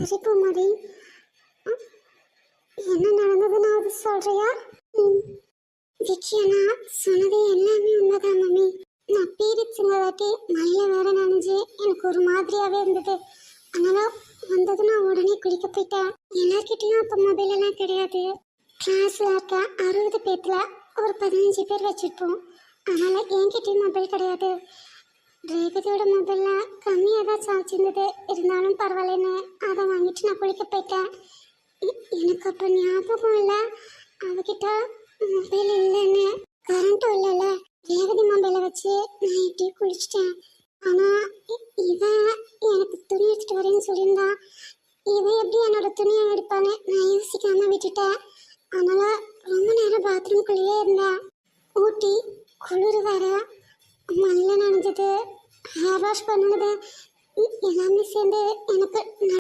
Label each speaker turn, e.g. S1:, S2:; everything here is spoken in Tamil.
S1: சரி பூமாரி, என்ன நடந்ததுன்னு அது சொல்றியா? ம், விக்கி அண்ணா சொன்னது எல்லாமே உண்மைதான் மம்மி. நான் பீரியட்ஸுங்கிறதாட்டி மழையில வேற நனைஞ்சு எனக்கு ஒரு மாதிரியாவே இருந்தது. அதனால வந்தது நான் உடனே குளிக்க போயிட்டேன். எல்லார்கிட்டையும் அப்போ மொபைல் எல்லாம் கிடையாது. கிளாஸ்ல இருக்க 60 பேர்த்துல ஒரு 15 பேர் வச்சிருப்போம். அதனால என்கிட்டயும் மொபைல் கிடையாது. ரேவதியோட மொபைல்ல கம்மியாக தான் சார்ஜ் இருந்தது. இருந்தாலும் பரவாயில்லன்னு அதை வாங்கிட்டு நான் குளிக்க போயிட்டேன். எனக்கு அப்போ ஞாபகம் இல்லை அவகிட்ட மொபைல் இல்லைன்னு. கரண்ட்டும் இல்லைல்ல. ரேவதி மொபைலை வச்சு நான் இப்படி குளிச்சிட்டேன். ஆனால் இவன் எனக்கு துணி எடுத்துட்டு வரேன்னு சொல்லியிருந்தான். இவன் எப்படி என்னோட துணியை எடுப்பான்னு நான் யோசிக்காம விட்டுட்டேன். அதனால ரொம்ப நேரம் பாத்ரூம்குள்ளேயே இருந்தேன். ஊட்டி குளிர் வேற, மண்ணில் நனைஞ்சது, ஹேர் வாஷ் பண்ணினது எல்லாமே சேர்ந்து எனக்கு